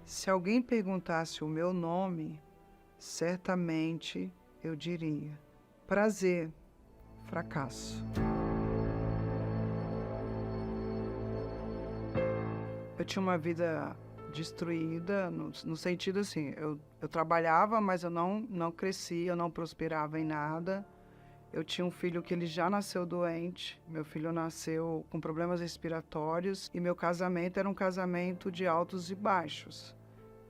Se alguém perguntasse o meu nome, certamente eu diria: prazer, fracasso. Eu tinha uma vida destruída, no sentido assim, eu trabalhava, mas eu não crescia, eu não prosperava em nada. Eu tinha um filho que ele já nasceu doente, meu filho nasceu com problemas respiratórios e meu casamento era um casamento de altos e baixos.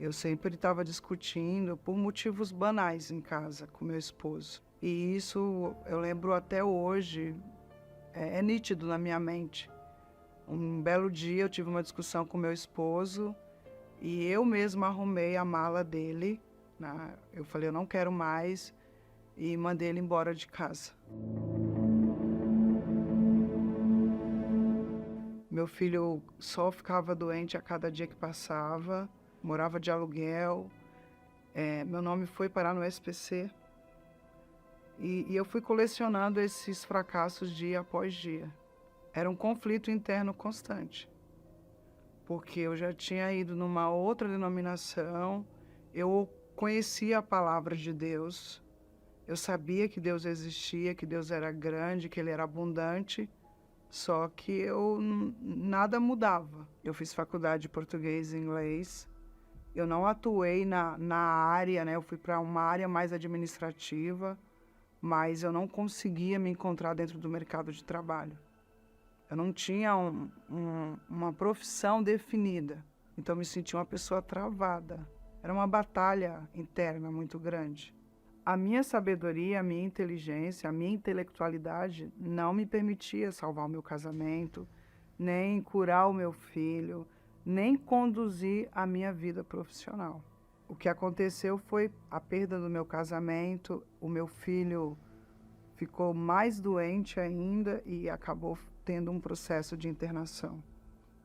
Eu sempre estava discutindo por motivos banais em casa com meu esposo. E isso eu lembro até hoje, é nítido na minha mente. Um belo dia eu tive uma discussão com meu esposo e eu mesma arrumei a mala dele, né? Eu falei, eu não quero mais, e mandei ele embora de casa. Meu filho só ficava doente a cada dia que passava, morava de aluguel, meu nome foi parar no SPC e eu fui colecionando esses fracassos dia após dia. Era um conflito interno constante, porque eu já tinha ido numa outra denominação, eu conhecia a palavra de Deus, eu sabia que Deus existia, que Deus era grande, que Ele era abundante, só que nada mudava. Eu fiz faculdade de português e inglês, eu não atuei na área, né? Eu fui para uma área mais administrativa, mas eu não conseguia me encontrar dentro do mercado de trabalho. Eu não tinha uma profissão definida, então eu me sentia uma pessoa travada. Era uma batalha interna muito grande. A minha sabedoria, a minha inteligência, a minha intelectualidade não me permitia salvar o meu casamento, nem curar o meu filho, nem conduzir a minha vida profissional. O que aconteceu foi a perda do meu casamento, o meu filho ficou mais doente ainda e acabou tendo um processo de internação.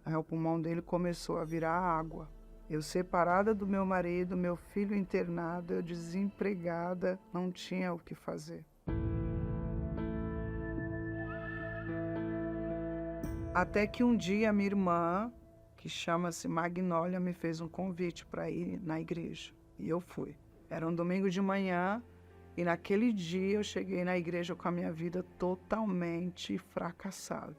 Aí o pulmão dele começou a virar água. Eu separada do meu marido, meu filho internado, eu desempregada, não tinha o que fazer. Até que um dia minha irmã, que chama-se Magnólia, me fez um convite para ir na igreja. E eu fui. Era um domingo de manhã e naquele dia eu cheguei na igreja com a minha vida totalmente fracassada.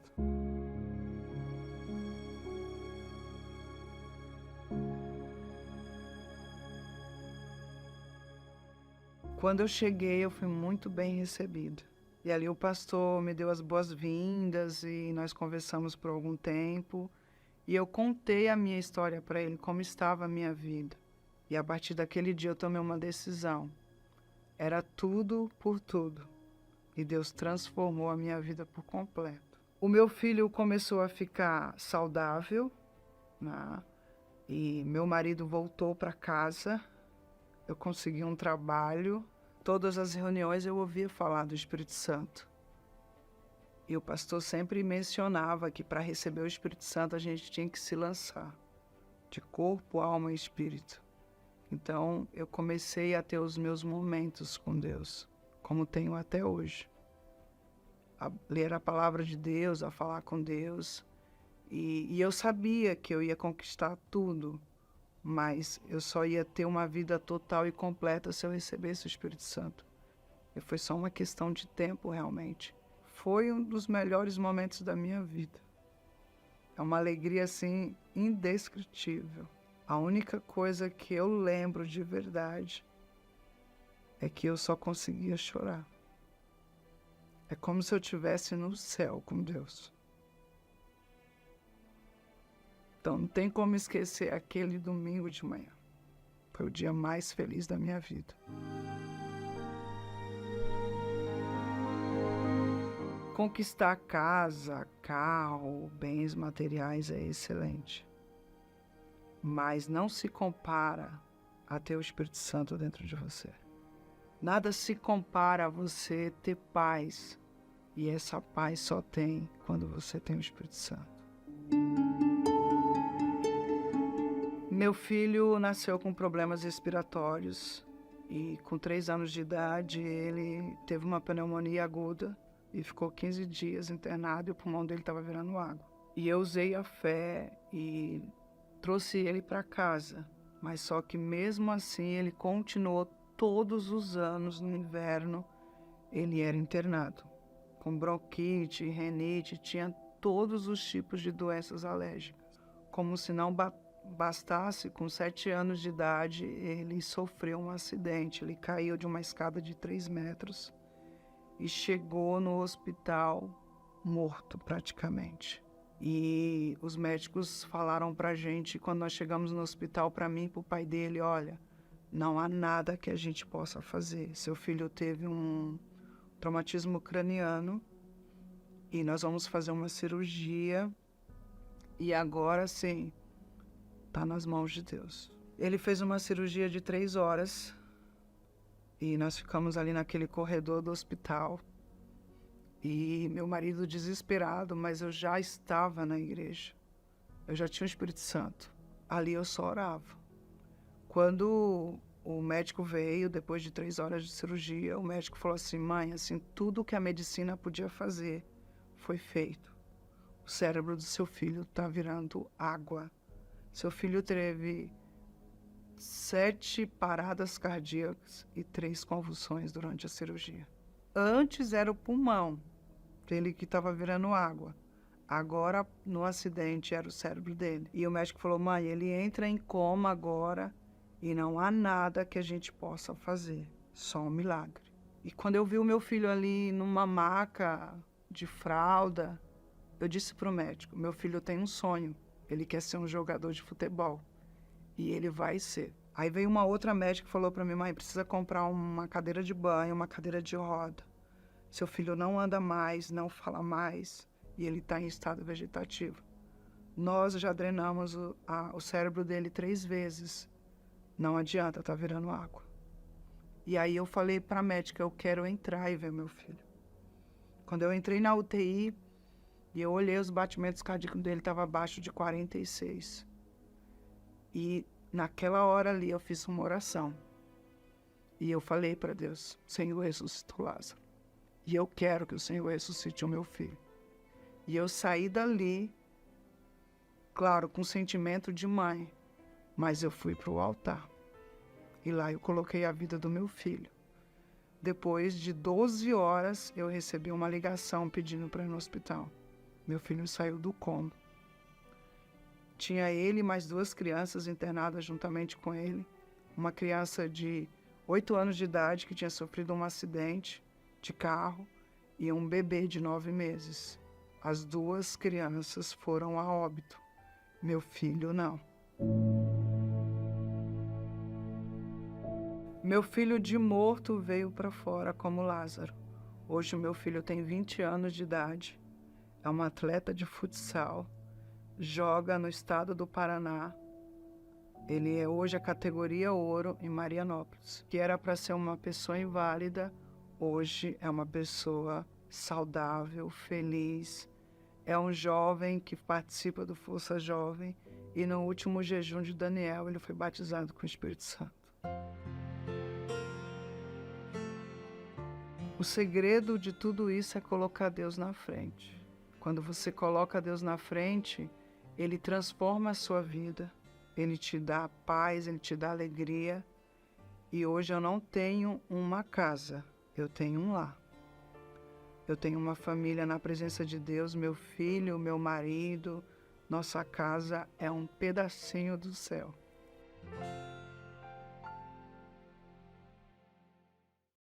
Quando eu cheguei, eu fui muito bem recebida. E ali o pastor me deu as boas-vindas e nós conversamos por algum tempo. E eu contei a minha história para ele, como estava a minha vida. E a partir daquele dia eu tomei uma decisão. Era tudo por tudo. E Deus transformou a minha vida por completo. O meu filho começou a ficar saudável, né? E meu marido voltou para casa. Eu consegui um trabalho. Todas as reuniões eu ouvia falar do Espírito Santo. E o pastor sempre mencionava que para receber o Espírito Santo a gente tinha que se lançar, de corpo, alma e espírito. Então eu comecei a ter os meus momentos com Deus, como tenho até hoje. A ler a palavra de Deus, a falar com Deus. E eu sabia que eu ia conquistar tudo, mas eu só ia ter uma vida total e completa se eu recebesse o Espírito Santo. E foi só uma questão de tempo, realmente. Foi um dos melhores momentos da minha vida. É uma alegria, assim, indescritível. A única coisa que eu lembro de verdade é que eu só conseguia chorar. É como se eu estivesse no céu com Deus. Então não tem como esquecer aquele domingo de manhã. Foi o dia mais feliz da minha vida. Conquistar casa, carro, bens materiais é excelente. Mas não se compara a ter o Espírito Santo dentro de você. Nada se compara a você ter paz. E essa paz só tem quando você tem o Espírito Santo. Meu filho nasceu com problemas respiratórios e com 3 anos de idade ele teve uma pneumonia aguda e ficou 15 dias internado e o pulmão dele estava virando água. E eu usei a fé e trouxe ele para casa. Mas só que mesmo assim ele continuou todos os anos no inverno, ele era internado. Com bronquite, renite, tinha todos os tipos de doenças alérgicas. Como se não bastasse, com 7 anos de idade, ele sofreu um acidente. Ele caiu de uma escada de 3 metros e chegou no hospital morto praticamente. E os médicos falaram pra gente, quando nós chegamos no hospital, para mim e pro pai dele, olha, não há nada que a gente possa fazer. Seu filho teve um traumatismo craniano e nós vamos fazer uma cirurgia e agora sim, tá nas mãos de Deus. Ele fez uma cirurgia de 3 horas e nós ficamos ali naquele corredor do hospital. E meu marido desesperado, mas eu já estava na igreja. Eu já tinha o Espírito Santo. Ali eu só orava. Quando o médico veio, depois de 3 horas de cirurgia, o médico falou assim, mãe, assim, tudo que a medicina podia fazer foi feito. O cérebro do seu filho está virando água. Seu filho teve 7 paradas cardíacas e 3 convulsões durante a cirurgia. Antes era o pulmão dele que estava virando água. Agora, no acidente, era o cérebro dele. E o médico falou, mãe, ele entra em coma agora e não há nada que a gente possa fazer. Só um milagre. E quando eu vi o meu filho ali numa maca de fralda, eu disse para o médico, meu filho tem um sonho. Ele quer ser um jogador de futebol. E ele vai ser. Aí veio uma outra médica e falou para mim, mãe, precisa comprar uma cadeira de banho, uma cadeira de roda. Seu filho não anda mais, não fala mais, e ele está em estado vegetativo. Nós já drenamos o cérebro dele 3 vezes. Não adianta, está virando água. E aí eu falei para a médica, eu quero entrar e ver meu filho. Quando eu entrei na UTI, e eu olhei os batimentos cardíacos dele, estava abaixo de 46. E naquela hora ali eu fiz uma oração. E eu falei para Deus, Senhor, ressuscitou Lázaro. E eu quero que o Senhor ressuscite o meu filho. E eu saí dali, claro, com sentimento de mãe, mas eu fui para o altar. E lá eu coloquei a vida do meu filho. Depois de 12 horas, eu recebi uma ligação pedindo para ir no hospital. Meu filho saiu do coma. Tinha ele e mais 2 crianças internadas juntamente com ele. Uma criança de 8 anos de idade que tinha sofrido um acidente de carro e um bebê de 9 meses. As 2 crianças foram a óbito. Meu filho não. Meu filho de morto veio para fora como Lázaro. Hoje o meu filho tem 20 anos de idade. É um atleta de futsal. Joga no estado do Paraná. Ele é hoje a categoria ouro em Marianópolis. Que era para ser uma pessoa inválida, hoje é uma pessoa saudável, feliz. É um jovem que participa do Força Jovem e no último jejum de Daniel ele foi batizado com o Espírito Santo. O segredo de tudo isso é colocar Deus na frente. Quando você coloca Deus na frente, Ele transforma a sua vida, Ele te dá paz, Ele te dá alegria. E hoje eu não tenho uma casa, eu tenho um lar. Eu tenho uma família na presença de Deus, meu filho, meu marido, nossa casa é um pedacinho do céu.